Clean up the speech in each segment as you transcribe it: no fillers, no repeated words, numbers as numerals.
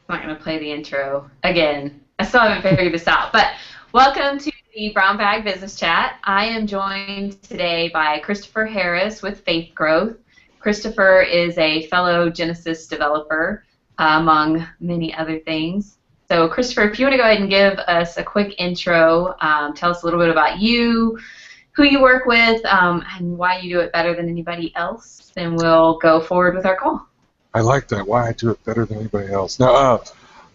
I'm not going to play the intro again. I still haven't figured this out. But welcome to the Brown Bag Business Chat. I am joined today by Christopher Harris with Faith Growth. Christopher is a fellow Genesis developer, among many other things. So, Christopher, if you want to go ahead and give us a quick intro, tell us a little bit about you, who you work with, and why you do it better than anybody else, then we'll go forward with our call. I like that. Why I do it better than anybody else. Now,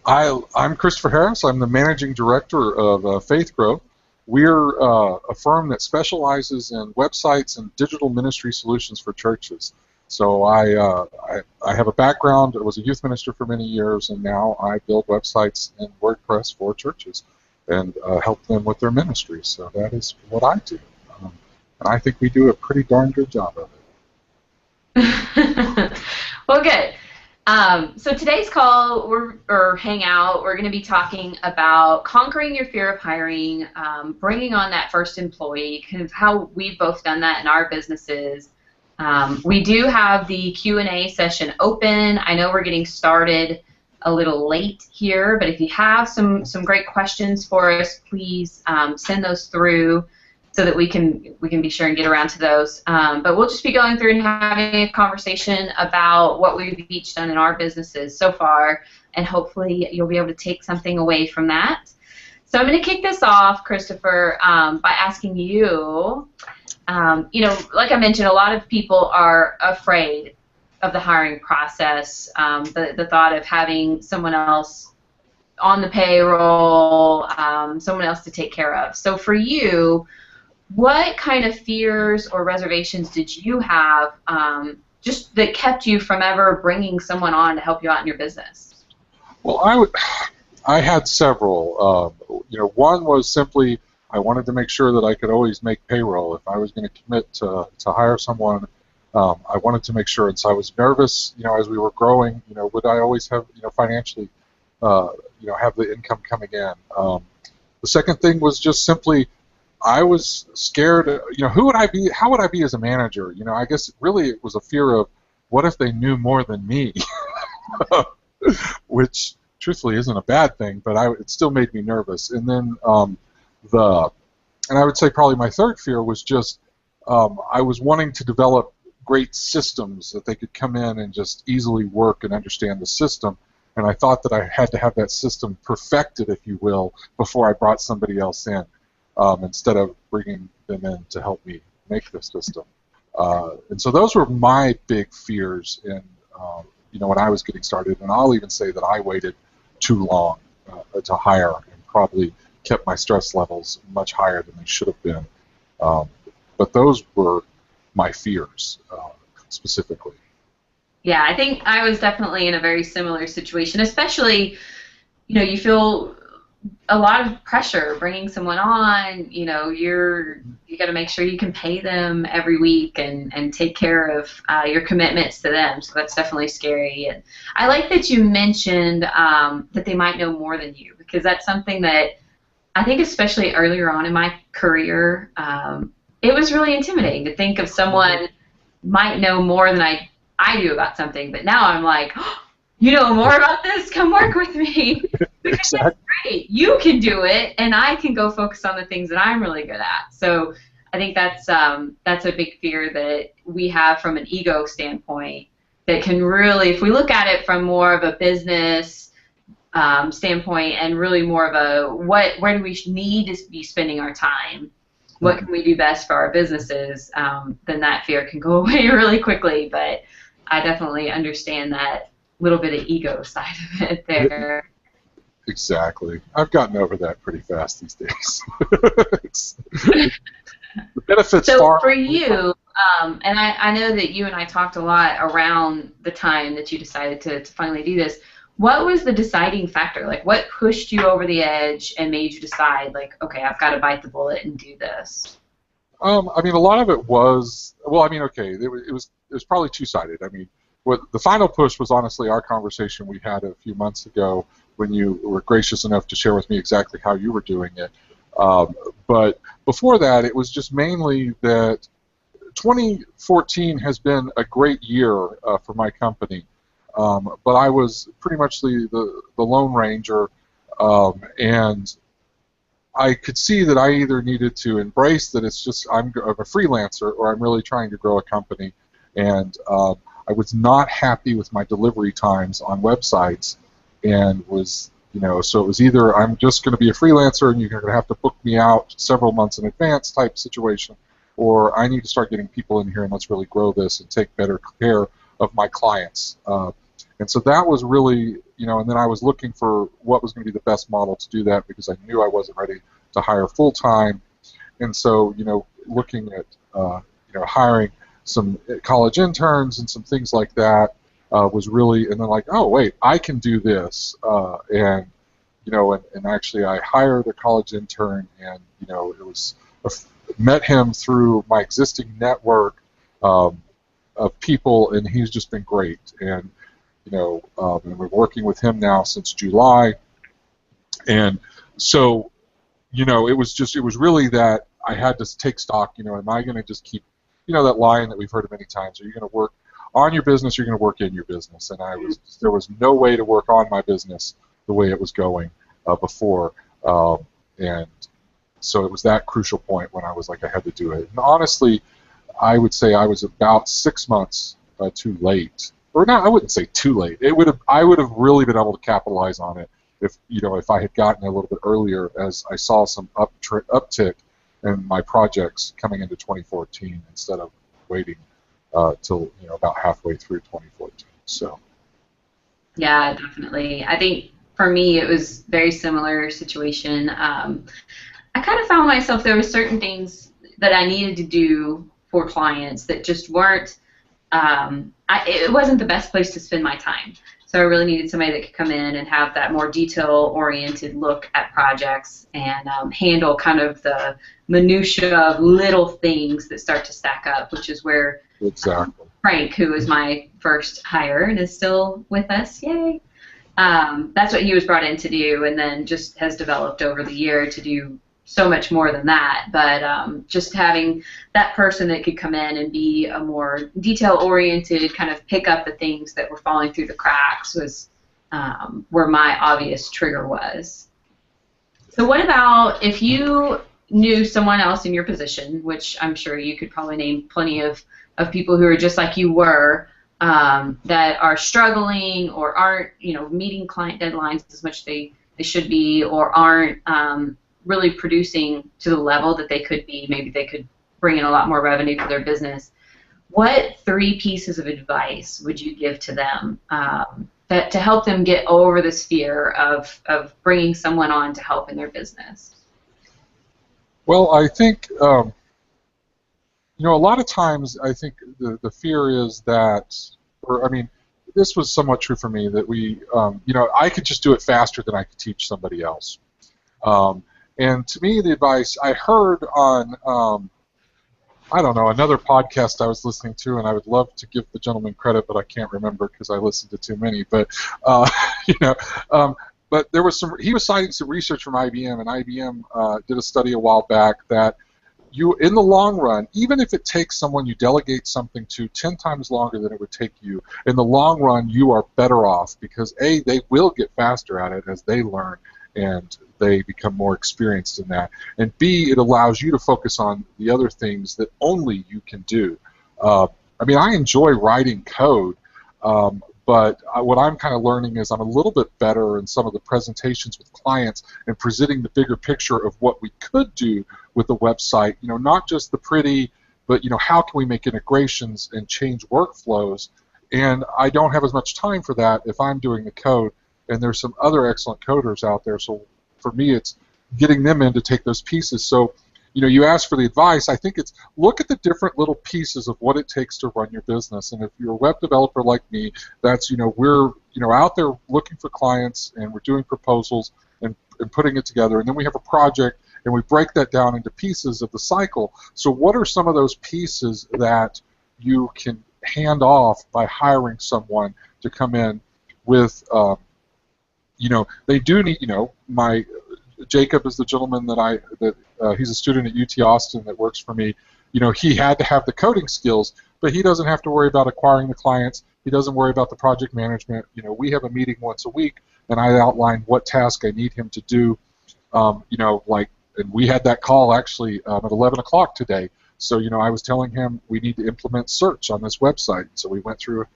I'm Christopher Harris. I'm the managing director of Faith Growth. We're a firm that specializes in websites and digital ministry solutions for churches. So I have a background. I was a youth minister for many years, and now I build websites in WordPress for churches and help them with their ministries. So that is what I do, and I think we do a pretty darn good job of it. Well, good. So today's call or hangout, we're going to be talking about conquering your fear of hiring, bringing on that first employee, kind of how we've both done that in our businesses. We do have the Q&A session open. I know we're getting started a little late here, but if you have some great questions for us, please send those through, so that we can be sure and get around to those. But we'll just be going through and having a conversation about what we've each done in our businesses so far, and hopefully you'll be able to take something away from that. So I'm going to kick this off, Christopher, by asking you, like I mentioned, a lot of people are afraid of the hiring process, the thought of having someone else on the payroll, someone else to take care of. So for you, what kind of fears or reservations did you have just that kept you from ever bringing someone on to help you out in your business? Well, I had several. One was simply I wanted to make sure that I could always make payroll. If I was going to commit to hire someone, I wanted to make sure. And so I was nervous, as we were growing, would I always have, financially, have the income coming in? The second thing was just simply I was scared, who would I be, how would I be as a manager? I guess really it was a fear of what if they knew more than me, which truthfully isn't a bad thing, but it still made me nervous. And then and I would say probably my third fear was just I was wanting to develop great systems that they could come in and just easily work and understand the system. And I thought that I had to have that system perfected, if you will, before I brought somebody else in. Instead of bringing them in to help me make the system. And so those were my big fears when I was getting started. And I'll even say that I waited too long to hire and probably kept my stress levels much higher than they should have been. But those were my fears specifically. Yeah, I think I was definitely in a very similar situation, especially, you feel a lot of pressure bringing someone on. You got to make sure you can pay them every week and take care of your commitments to them. So that's definitely scary. And I like that you mentioned that they might know more than you, because that's something that I think, especially earlier on in my career, it was really intimidating to think of someone might know more than I do about something. But now I'm like, oh, you know more about this? Come work with me. Because that's great. You can do it, and I can go focus on the things that I'm really good at. So I think that's a big fear that we have from an ego standpoint that can really, if we look at it from more of a business standpoint and really more of a where do we need to be spending our time, what can we do best for our businesses, then that fear can go away really quickly. But I definitely understand that little bit of ego side of it there. Exactly. I've gotten over that pretty fast these days. The benefits so for you, and I know that you and I talked a lot around the time that you decided to finally do this. What was the deciding factor? Like, what pushed you over the edge and made you decide, like, okay, I've got to bite the bullet and do this? I mean, a lot of it was, well, I mean, okay, it was probably two-sided. I mean, what the final push was honestly our conversation we had a few months ago when you were gracious enough to share with me exactly how you were doing it. But before that, it was just mainly that 2014 has been a great year for my company, but I was pretty much the Lone Ranger, and I could see that I either needed to embrace that it's just I'm a freelancer, or I'm really trying to grow a company, and I was not happy with my delivery times on websites, and was so it was either I'm just going to be a freelancer and you're going to have to book me out several months in advance type situation, or I need to start getting people in here and let's really grow this and take better care of my clients. And so that was really, and then I was looking for what was going to be the best model to do that, because I knew I wasn't ready to hire full-time. And so, looking at, hiring some college interns and some things like that was really, and then like, oh, wait, I can do this. And actually I hired a college intern, and, it was, met him through my existing network of people, and he's just been great. And, and we're working with him now since July. And so, it was really that I had to take stock, am I going to just keep, that line that we've heard many times, are you going to work on your business, you're going to work in your business? And there was no way to work on my business the way it was going before. And so it was that crucial point when I was like, I had to do it. And honestly, I would say I was about 6 months too late. Or not, I wouldn't say too late. I would have really been able to capitalize on it if I had gotten a little bit earlier, as I saw some uptick in my projects coming into 2014 instead of waiting till about halfway through 2014. So. Yeah, definitely. I think for me it was very similar situation. I kind of found myself, there were certain things that I needed to do for clients that just weren't. It wasn't the best place to spend my time. So I really needed somebody that could come in and have that more detail-oriented look at projects and handle kind of the minutia of little things that start to stack up, which is where exactly. Frank, who was my first hire and is still with us, yay, that's what he was brought in to do, and then just has developed over the year to do so much more than that. But just having that person that could come in and be a more detail-oriented, kind of pick up the things that were falling through the cracks was where my obvious trigger was. So what about if you knew someone else in your position, which I'm sure you could probably name plenty of people who are just like you were, that are struggling or aren't meeting client deadlines as much as they should be, or aren't really producing to the level that they could be. Maybe they could bring in a lot more revenue to their business. What 3 pieces of advice would you give to them that to help them get over this fear of bringing someone on to help in their business? Well, I think a lot of times I think the fear is that, or I mean, this was somewhat true for me, that we, I could just do it faster than I could teach somebody else. And to me, the advice I heard on, I don't know, another podcast I was listening to, and I would love to give the gentleman credit, but I can't remember because I listened to too many. But but there was he was citing some research from IBM, and IBM did a study a while back that in the long run, even if it takes someone you delegate something to 10 times longer than it would take you, in the long run you are better off, because A, they will get faster at it as they learn and they become more experienced in that, and B, it allows you to focus on the other things that only you can do. I mean, I enjoy writing code, but what I'm kind of learning is I'm a little bit better in some of the presentations with clients and presenting the bigger picture of what we could do with the website, not just the pretty, but how can we make integrations and change workflows. And I don't have as much time for that if I'm doing the code, and there's some other excellent coders out there. So for me, it's getting them in to take those pieces. So you ask for the advice. I think it's look at the different little pieces of what it takes to run your business. And if you're a web developer like me, that's we're out there looking for clients, and we're doing proposals and putting it together. And then we have a project, and we break that down into pieces of the cycle. So what are some of those pieces that you can hand off by hiring someone to come in with? They do need. Jacob is the gentleman that he's a student at UT Austin that works for me. he had to have the coding skills, but he doesn't have to worry about acquiring the clients. He doesn't worry about the project management. We have a meeting once a week, and I outline what task I need him to do. And we had that call actually at 11 o'clock today. So, I was telling him we need to implement search on this website. So we went through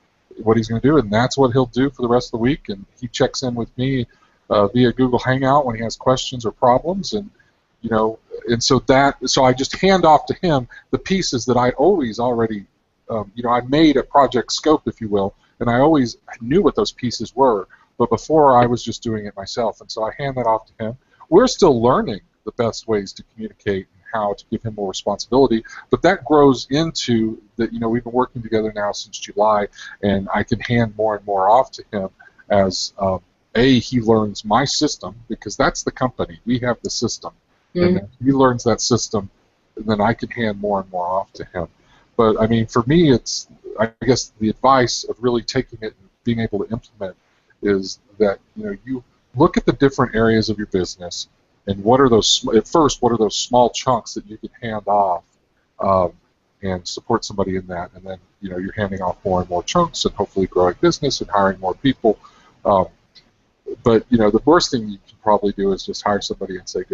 what he's going to do, and that's what he'll do for the rest of the week. And he checks in with me via Google Hangout when he has questions or problems, and so I just hand off to him the pieces that I always already, I made a project scope, if you will, and I always knew what those pieces were. But before, I was just doing it myself, and so I hand that off to him. We're still learning the best ways to communicate and how to give him more responsibility, but that grows into that. We've been working together now since July, and I can hand more and more off to him as he learns my system, because that's the company. We have the system, and then he learns that system, and then I can hand more and more off to him. But I mean, for me, I guess the advice of really taking it and being able to implement is that you look at the different areas of your business, and what are those small chunks that you can hand off and support somebody in that, and then you're handing off more and more chunks, and hopefully growing business and hiring more people. But the worst thing you can probably do is just hire somebody and say,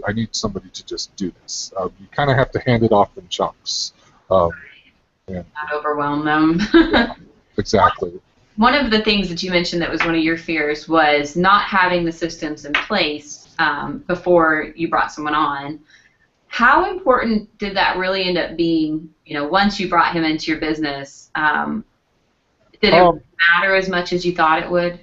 I need somebody to just do this. You kind of have to hand it off in chunks. Not overwhelm them. Yeah, exactly. One of the things that you mentioned that was one of your fears was not having the systems in place before you brought someone on. How important did that really end up being, once you brought him into your business? Did it matter as much as you thought it would?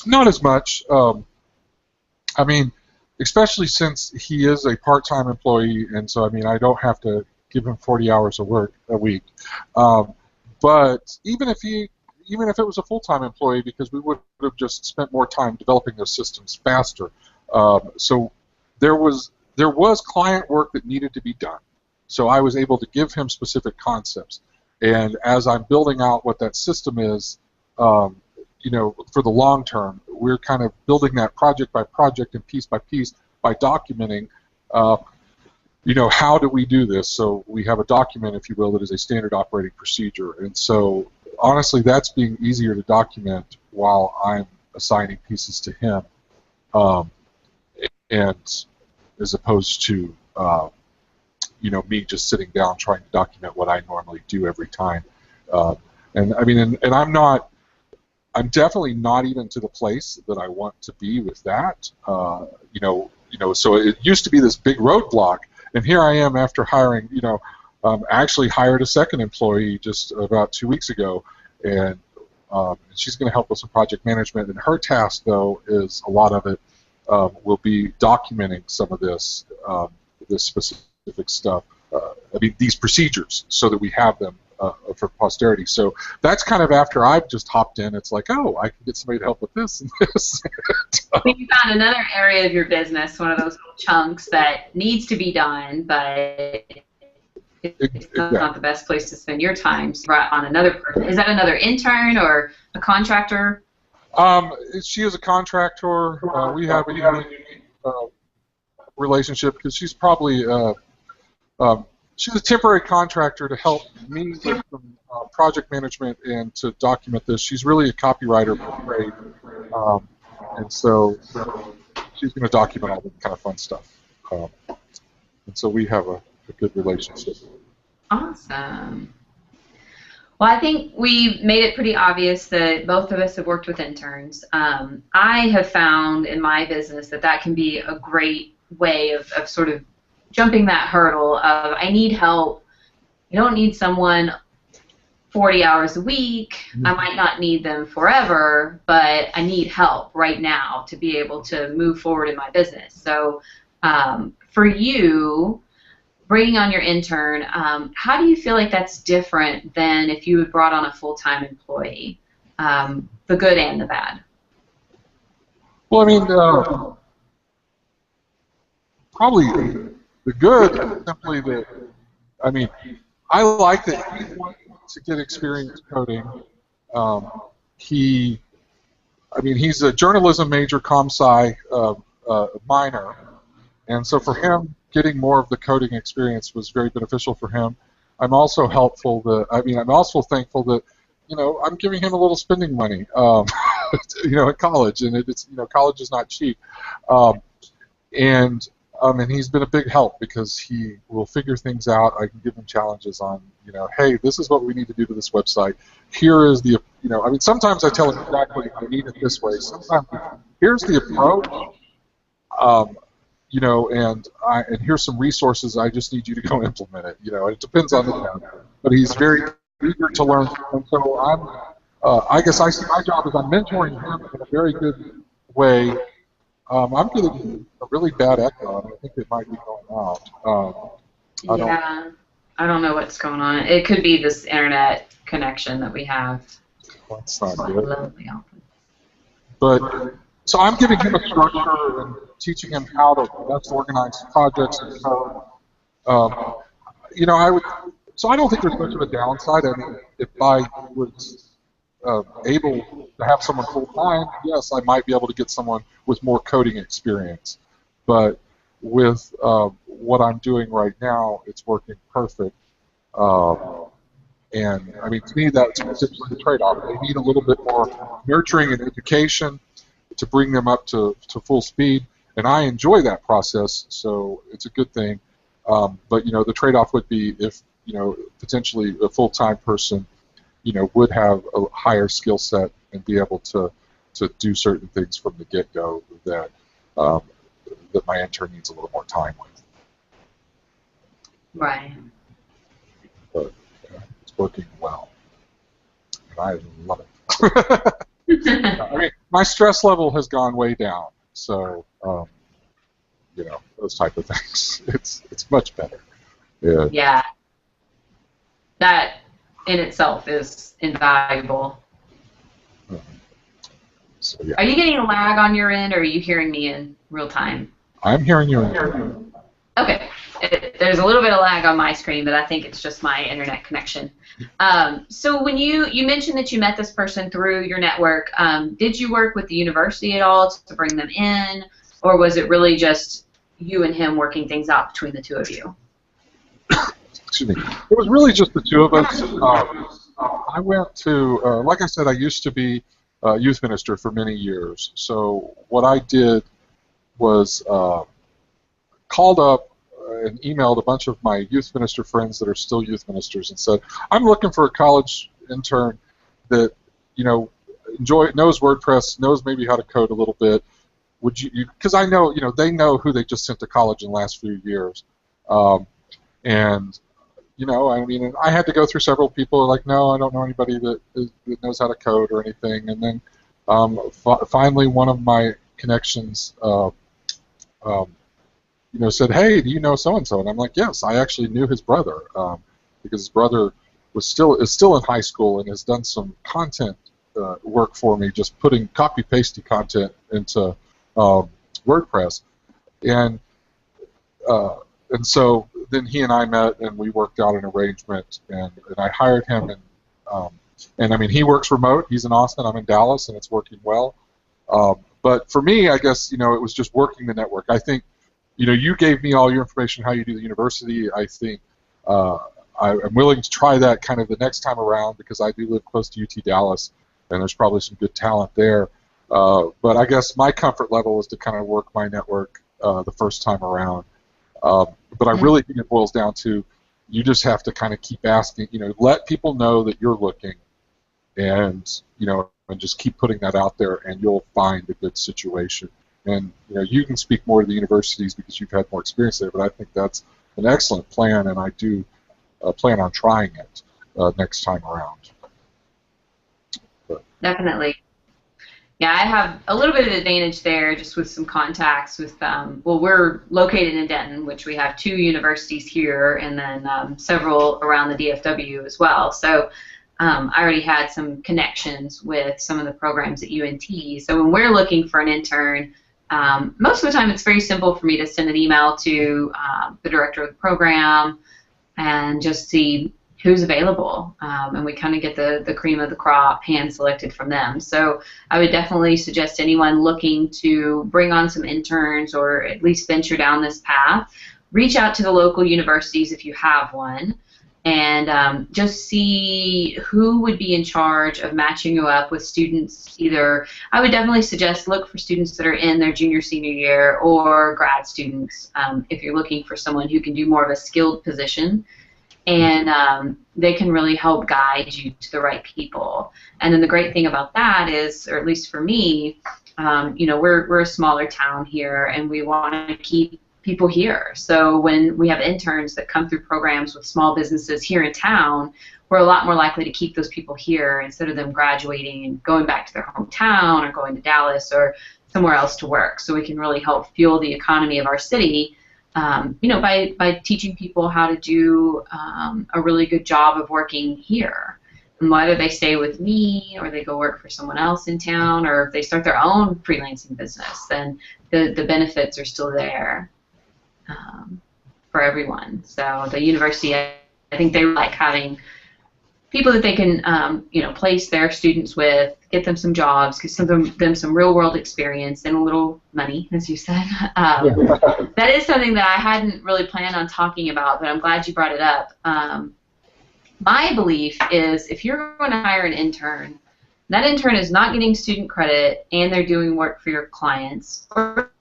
Not as much. I mean, especially since he is a part-time employee, and so I don't have to give him 40 hours of work a week. But even if it was a full-time employee, because we would have just spent more time developing those systems faster. So there was client work that needed to be done. So I was able to give him specific concepts, and as I'm building out what that system is. For the long term, we're kind of building that project by project and piece by piece by documenting, how do we do this? So we have a document, if you will, that is a standard operating procedure. And so, honestly, that's being easier to document while I'm assigning pieces to him, and as opposed to, me just sitting down trying to document what I normally do every time. I'm definitely not even to the place that I want to be with that. So it used to be this big roadblock, and here I am after hiring, actually hired a second employee just about 2 weeks ago, and she's going to help us with project management. And her task, though, is a lot of it will be documenting some of this specific stuff. These procedures, so that we have them. For posterity. So that's kind of after I've just hopped in. It's like, I can get somebody to help with this and this. You found another area of your business, one of those little chunks that needs to be done, but it's not the best place to spend your time. So you brought on another person. Is that another intern or a contractor? She is a contractor. We have a unique relationship because she's probably she's a temporary contractor to help me with some project management and to document this. She's really a copywriter for trade, and so she's going to document all the kind of fun stuff. And so we have a good relationship. Awesome. Well, I think we made it pretty obvious that both of us have worked with interns. I have found in my business that can be a great way of sort of jumping that hurdle of I need help. I don't need someone 40 hours a week. I might not need them forever, but I need help right now to be able to move forward in my business. So for you, bringing on your intern, how do you feel like that's different than if you had brought on a full-time employee, the good and the bad? Well, I mean, probably the good is simply that, I like that he wants to get experience coding. He's a journalism major, comp sci minor, and so for him, getting more of the coding experience was very beneficial for him. I'm also helpful that, I mean, I'm also thankful that, you know, I'm giving him a little spending money, you know, at college, and it's, you know, college is not cheap. Um, and he's been a big help because he will figure things out. I can give him challenges on, you know, hey, this is what we need to do to this website. Here is the, you know, I mean, sometimes I tell him exactly I need it this way. Sometimes here's the approach, you know, and here's some resources. I just need you to go implement it. You know, it depends on the guy, but he's very eager to learn. And so I guess I see my job as I'm mentoring him in a very good way. I'm getting a really bad echo, and I think it might be going out. I don't know what's going on. It could be this internet connection that we have. That's not good. But so I'm giving him a structure and teaching him how to best organize projects and code. You know, so I don't think there's much of a downside. I mean, if I was able to have someone full time, yes, I might be able to get someone with more coding experience. But with what I'm doing right now, it's working perfect. And I mean, to me, that's simply the trade-off. They need a little bit more nurturing and education to bring them up to full speed, and I enjoy that process, so it's a good thing. But you know, the trade-off would be if, you know, potentially a full-time person, you know, would have a higher skill set and be able to do certain things from the get-go that that my intern needs a little more time with. Right. But it's working well, and I love it. I mean, my stress level has gone way down, so you know, those type of things. It's much better. Yeah. Yeah. That in itself is invaluable. So, yeah. Are you getting a lag on your end, or are you hearing me in real time? I'm hearing you in. Okay. There's a little bit of lag on my screen, but I think it's just my internet connection. So when you mentioned that you met this person through your network, did you work with the university at all to bring them in, or was it really just you and him working things out between the two of you? Excuse me. It was really just the two of us. I went to, like I said, I used to be a youth minister for many years. So what I did was called up and emailed a bunch of my youth minister friends that are still youth ministers and said, I'm looking for a college intern that, you know, knows WordPress, knows maybe how to code a little bit. Would you, because I know, you know, they know who they just sent to college in the last few years. And, you know, I mean, I had to go through several people like, no, I don't know anybody that knows how to code or anything. And then finally one of my connections you know, said, hey, do you know so-and-so? And I'm like, yes, I actually knew his brother because his brother is still in high school and has done some content work for me, just putting copy-pasty content into WordPress. And so then he and I met and we worked out an arrangement, and I hired him. And I mean, he works remote. He's in Austin. I'm in Dallas, and it's working well. But for me, I guess, you know, it was just working the network. I think, you know, you gave me all your information how you do the university. I think I'm willing to try that kind of the next time around because I do live close to UT Dallas, and there's probably some good talent there. But I guess my comfort level is to kind of work my network the first time around. But I really think it boils down to you just have to kind of keep asking, you know, let people know that you're looking, and, you know, and just keep putting that out there, and you'll find a good situation. And, you know, you can speak more to the universities because you've had more experience there, but I think that's an excellent plan, and I do plan on trying it next time around. But. Definitely. Yeah, I have a little bit of advantage there just with some contacts with, well, we're located in Denton, which we have 2 universities here, and then several around the DFW as well. So I already had some connections with some of the programs at UNT. So when we're looking for an intern, most of the time it's very simple for me to send an email to the director of the program and just see who's available, and we kind of get the cream of the crop hand-selected from them. So I would definitely suggest anyone looking to bring on some interns or at least venture down this path, reach out to the local universities if you have one, and just see who would be in charge of matching you up with students. Either, I would definitely suggest look for students that are in their junior, senior year, or grad students if you're looking for someone who can do more of a skilled position, and they can really help guide you to the right people. And then the great thing about that is, or at least for me, you know, we're a smaller town here, and we want to keep people here. So when we have interns that come through programs with small businesses here in town, we're a lot more likely to keep those people here instead of them graduating and going back to their hometown or going to Dallas or somewhere else to work. So we can really help fuel the economy of our city, you know, by teaching people how to do a really good job of working here. And whether they stay with me or they go work for someone else in town, or if they start their own freelancing business, then the benefits are still there. For everyone. So the university, I think they like having people that they can, you know, place their students with, get them some jobs, give them some real-world experience and a little money, as you said. That is something that I hadn't really planned on talking about, but I'm glad you brought it up. My belief is if you're going to hire an intern, that intern is not getting student credit and they're doing work for your clients, or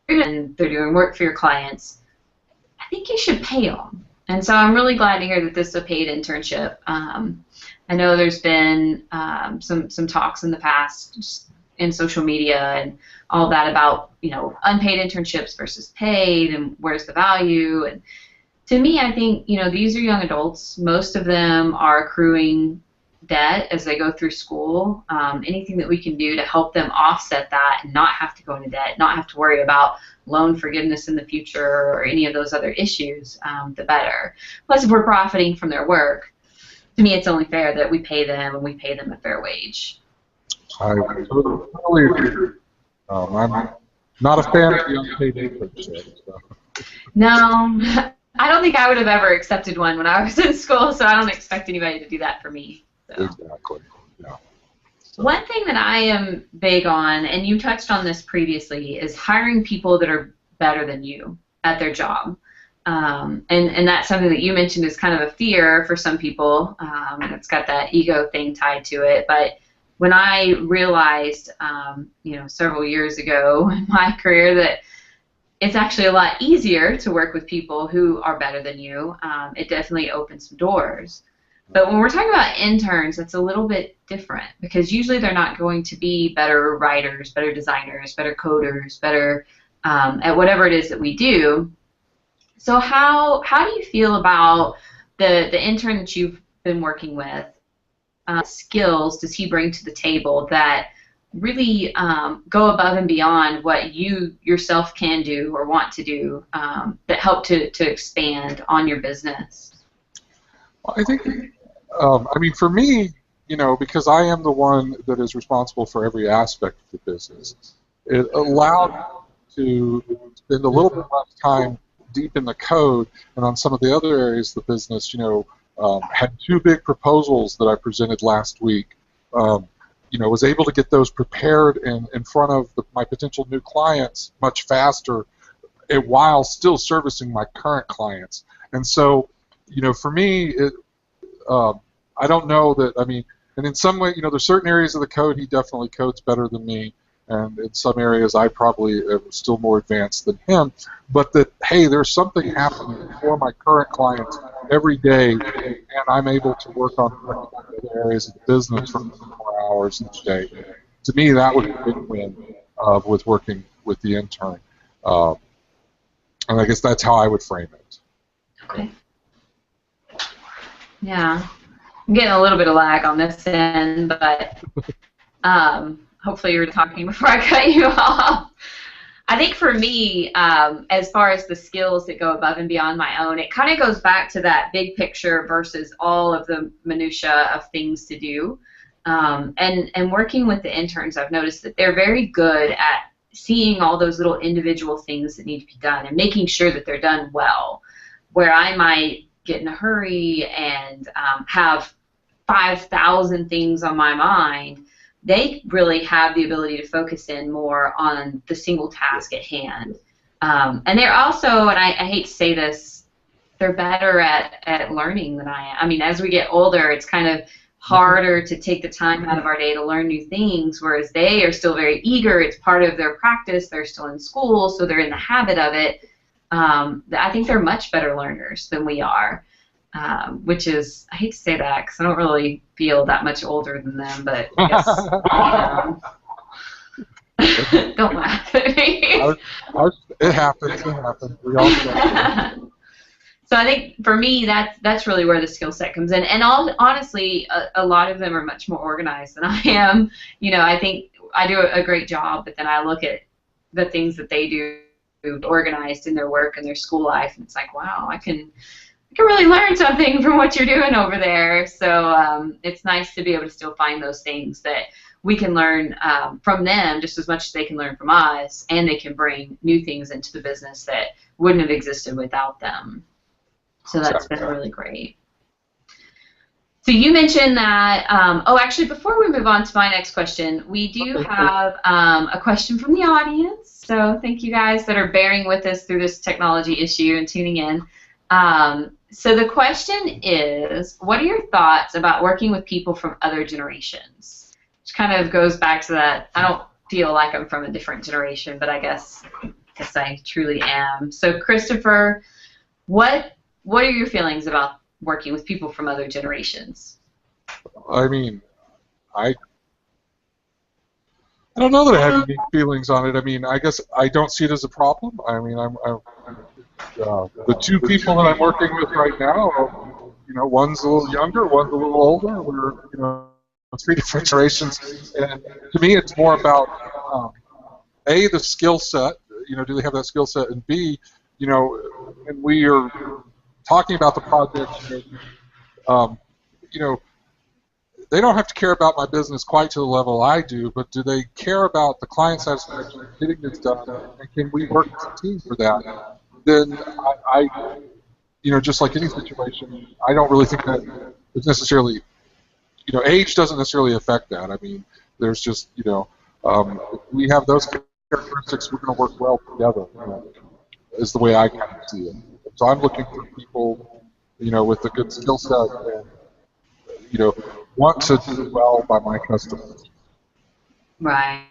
and they're doing work for your clients, I think you should pay them. And so I'm really glad to hear that this is a paid internship. I know there's been some talks in the past in social media and all that about, you know, unpaid internships versus paid and where's the value. And to me, I think, you know, these are young adults. Most of them are accruing debt as they go through school. Anything that we can do to help them offset that and not have to go into debt, not have to worry about loan forgiveness in the future or any of those other issues, the better. Plus, if we're profiting from their work, to me it's only fair that we pay them and we pay them a fair wage. I totally agree. I'm not a fan of the unpaid internship. So. No, I don't think I would have ever accepted one when I was in school, so I don't expect anybody to do that for me. So. Exactly. Yeah. So. One thing that I am big on, and you touched on this previously, is hiring people that are better than you at their job. And that's something that you mentioned is kind of a fear for some people, and it's got that ego thing tied to it. But when I realized, you know, several years ago in my career that it's actually a lot easier to work with people who are better than you, it definitely opens some doors. But when we're talking about interns, it's a little bit different because usually they're not going to be better writers, better designers, better coders, better at whatever it is that we do. So how do you feel about the intern that you've been working with? Skills does he bring to the table that really go above and beyond what you yourself can do or want to do that help to expand on your business? Well, I think, I mean, for me, you know, because I am the one that is responsible for every aspect of the business, it allowed me to spend a little bit less time deep in the code, and on some of the other areas of the business, you know, had two big proposals that I presented last week. You know, was able to get those prepared in front of my potential new clients much faster, while still servicing my current clients. And so, you know, for me, I don't know that. I mean, and in some way, you know, there's certain areas of the code he definitely codes better than me, and in some areas I probably am still more advanced than him. But that, hey, there's something happening for my current clients every day, and I'm able to work on other areas of the business for 4 hours each day. To me, that would be a big win with working with the intern. And I guess that's how I would frame it. Okay. Yeah. I'm getting a little bit of lag on this end, but hopefully you were talking before I cut you off. I think for me, as far as the skills that go above and beyond my own, it kind of goes back to that big picture versus all of the minutia of things to do. And working with the interns, I've noticed that they're very good at seeing all those little individual things that need to be done and making sure that they're done well. Where I might get in a hurry and have 5,000 things on my mind, they really have the ability to focus in more on the single task at hand. And they're also, and I hate to say this, they're better at learning than I am. I mean, as we get older, it's kind of harder to take the time out of our day to learn new things, whereas they are still very eager. It's part of their practice. They're still in school, so they're in the habit of it. I think they're much better learners than we are, which is, I hate to say that because I don't really feel that much older than them, but I guess don't laugh at me. It happens. It happens. We all do it. So I think for me, that's really where the skill set comes in. And honestly, a lot of them are much more organized than I am. You know, I think I do a great job, but then I look at the things that they do organized in their work and their school life, and it's like, wow, I can really learn something from what you're doing over there. So it's nice to be able to still find those things that we can learn from them just as much as they can learn from us, and they can bring new things into the business that wouldn't have existed without them. So that's been really great. So you mentioned that, oh, actually, before we move on to my next question, we do have a question from the audience. So thank you guys that are bearing with us through this technology issue and tuning in. So the question is, what are your thoughts about working with people from other generations? Which kind of goes back to that, I don't feel like I'm from a different generation, but I guess I truly am. So Christopher, what are your feelings about working with people from other generations? I mean, I don't know that I have any feelings on it. I mean, I guess I don't see it as a problem. I mean, the two people that I'm working with right now, you know, one's a little younger, one's a little older. We're, you know, three different generations, and to me, it's more about A, the skill set. You know, do they have that skill set, and B, you know, and we are talking about the project. You know, they don't have to care about my business quite to the level I do, but do they care about the client satisfaction, getting this done, and can we work as a team for that? Then I you know, just like any situation, I don't really think that it's necessarily, you know, age doesn't necessarily affect that. I mean, there's just, you know, if we have those characteristics, we're going to work well together, you know, is the way I kind of see it. So I'm looking for people, you know, with a good skill set and, you know, want to do well by my customers. Right.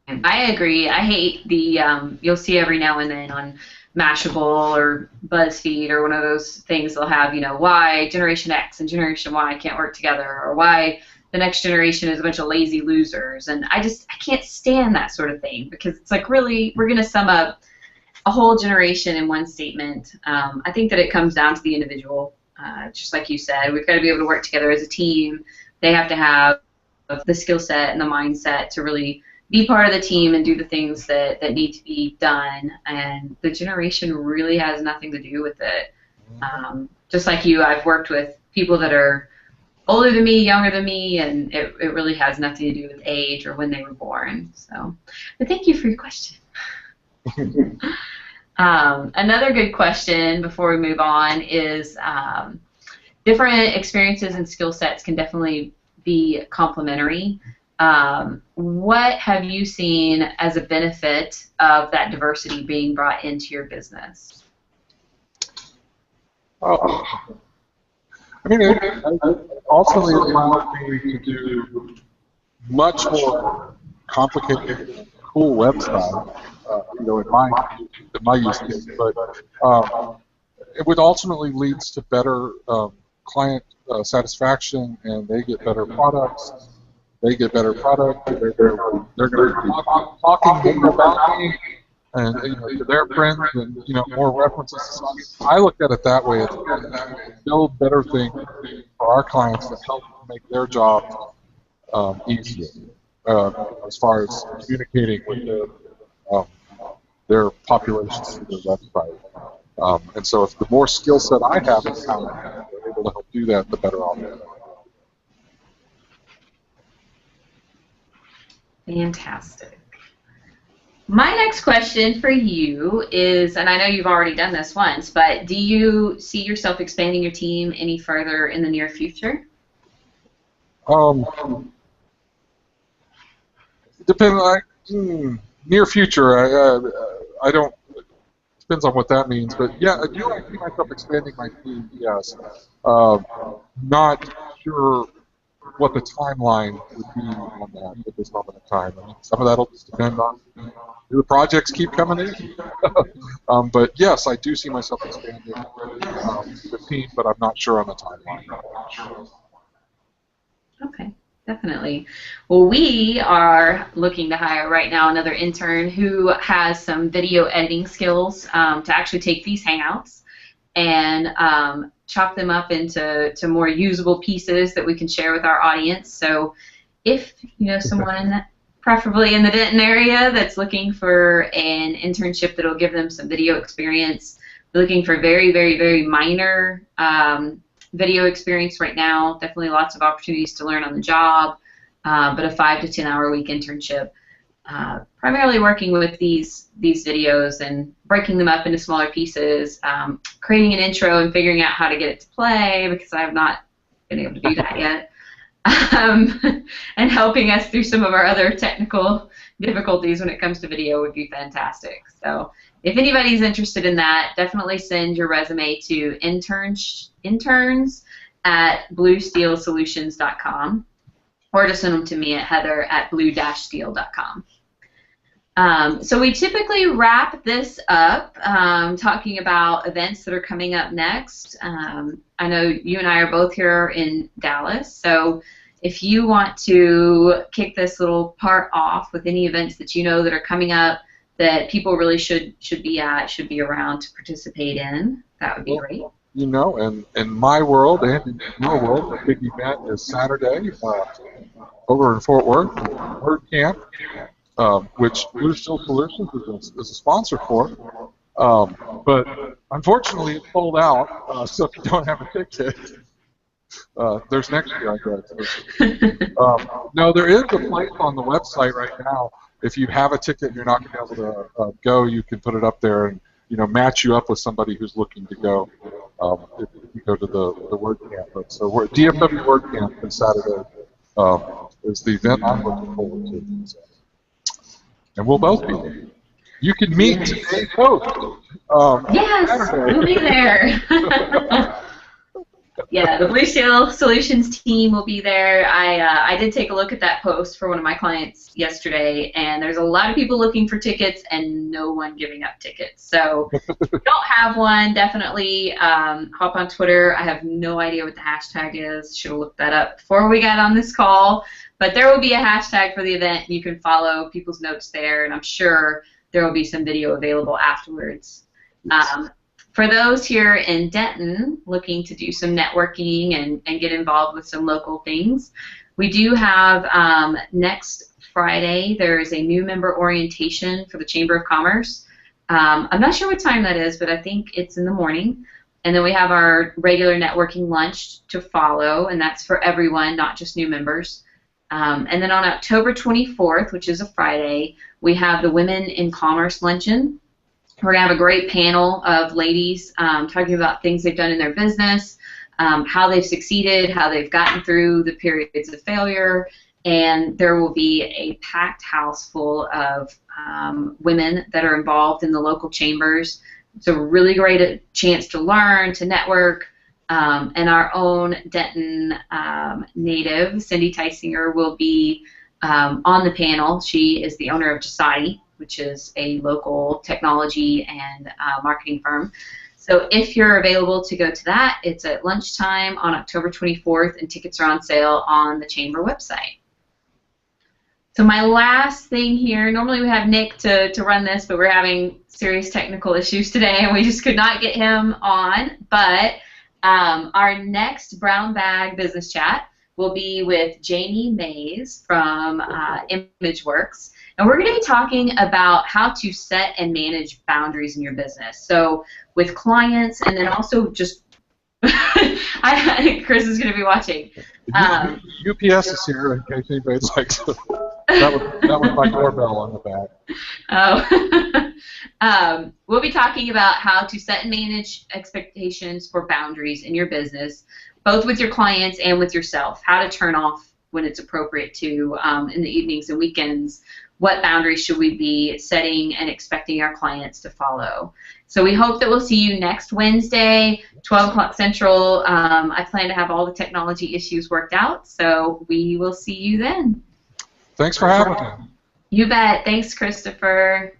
I agree. I hate the, you'll see every now and then on Mashable or BuzzFeed or one of those things, they'll have, you know, why Generation X and Generation Y can't work together, or why the next generation is a bunch of lazy losers. And I can't stand that sort of thing, because it's like, really, we're going to sum up a whole generation in one statement. I think that it comes down to the individual. Just like you said, we've got to be able to work together as a team. They have to have the skill set and the mindset to really be part of the team and do the things that need to be done. And the generation really has nothing to do with it. Just like you, I've worked with people that are older than me, younger than me, and it really has nothing to do with age or when they were born. So, but thank you for your question. Another good question before we move on is different experiences and skill sets can definitely be complementary. What have you seen as a benefit of that diversity being brought into your business? I mean, it ultimately allowed me to do much more complicated, cool websites, you know, in my use case. But it would ultimately leads to better client satisfaction, and they get better products. They get better product. They're going to be talking more about me and, you know, to their friends, and, you know, more references. I look at it that way. It's build better things for our clients that help make their job easier as far as communicating with their populations through their website. And so, if the more skill set I have and how I'm able to help do that, the better I'll be. Fantastic. My next question for you is, and I know you've already done this once, but do you see yourself expanding your team any further in the near future? Depending, near future, I don't. depends on what that means. But yeah, do I see myself expanding my team? Yes. Uh, Not sure what the timeline would be on that at this moment in time. I mean, some of that will just depend on do the projects keep coming in. But yes, I do see myself expanding the team, but I'm not sure on the timeline. Okay, definitely. Well, we are looking to hire right now another intern who has some video editing skills to actually take these Hangouts and chop them up into more usable pieces that we can share with our audience. So if you know someone preferably in the Denton area that's looking for an internship that'll give them some video experience, we're looking for very, very, very minor video experience right now. Definitely lots of opportunities to learn on the job, but a 5 to 10 hour a week internship. Primarily working with these videos and breaking them up into smaller pieces, creating an intro and figuring out how to get it to play because I have not been able to do that yet, and helping us through some of our other technical difficulties when it comes to video would be fantastic. So if anybody's interested in that, definitely send your resume to interns@bluesteelsolutions.com or just send them to me at heather@blue-steel.com. So we typically wrap this up talking about events that are coming up next. I know you and I are both here in Dallas, so if you want to kick this little part off with any events that you know that are coming up that people really should be around to participate in, that would be great. You know, in my world and in your world, the big event is Saturday over in Fort Worth, Word Camp, which Blue Steel Solutions is a sponsor for. But unfortunately, it's sold out, so if you don't have a ticket, there's next year, I guess. No, there is a place on the website right now. If you have a ticket and you're not going to be able to go, you can put it up there and match you up with somebody who's looking to go. If you go to the Word Camp, so we're DFW Word Camp this Saturday is the event I'm looking forward to. And we'll both be there. You can meet today's host. Yes, Saturday. we'll be there. Yeah, the Blue Steel Solutions team will be there. I did take a look at that post for one of my clients yesterday, and there's a lot of people looking for tickets and no one giving up tickets. So if you don't have one, definitely hop on Twitter. I have no idea what the hashtag is. Should have looked that up before we got on this call. But there will be a hashtag for the event. You can follow people's notes there, and I'm sure there will be some video available afterwards. For those here in Denton looking to do some networking and get involved with some local things, we do have next Friday, there is a new member orientation for the Chamber of Commerce. I'm not sure what time that is, but I think it's in the morning. And then we have our regular networking lunch to follow, and that's for everyone, not just new members. And then on October 24th, which is a Friday, we have the Women in Commerce Luncheon. We're going to have a great panel of ladies talking about things they've done in their business, how they've succeeded, how they've gotten through the periods of failure, and there will be a packed house full of women that are involved in the local chambers. It's a really great chance to learn, to network, and our own Denton native, Cindy Tysinger, will be on the panel. She is the owner of Jasati, which is a local technology and marketing firm. So if you're available to go to that, it's at lunchtime on October 24th, and tickets are on sale on the Chamber website. So my last thing here, normally we have Nick to run this, but we're having serious technical issues today, and we just could not get him on. But our next Brown Bag Business Chat will be with Jamie Mays from ImageWorks. And we're going to be talking about how to set and manage boundaries in your business. So with clients, and then also just, I think Chris is going to be watching. UPS is here in case anybody's like, that was my doorbell on the back. Oh. We'll be talking about how to set and manage expectations for boundaries in your business, both with your clients and with yourself, how to turn off when it's appropriate to in the evenings and weekends what boundaries should we be setting and expecting our clients to follow. So we hope that we'll see you next Wednesday, 12 o'clock Central. I plan to have all the technology issues worked out, so we will see you then. Thanks for having me. You bet. Thanks, Christopher.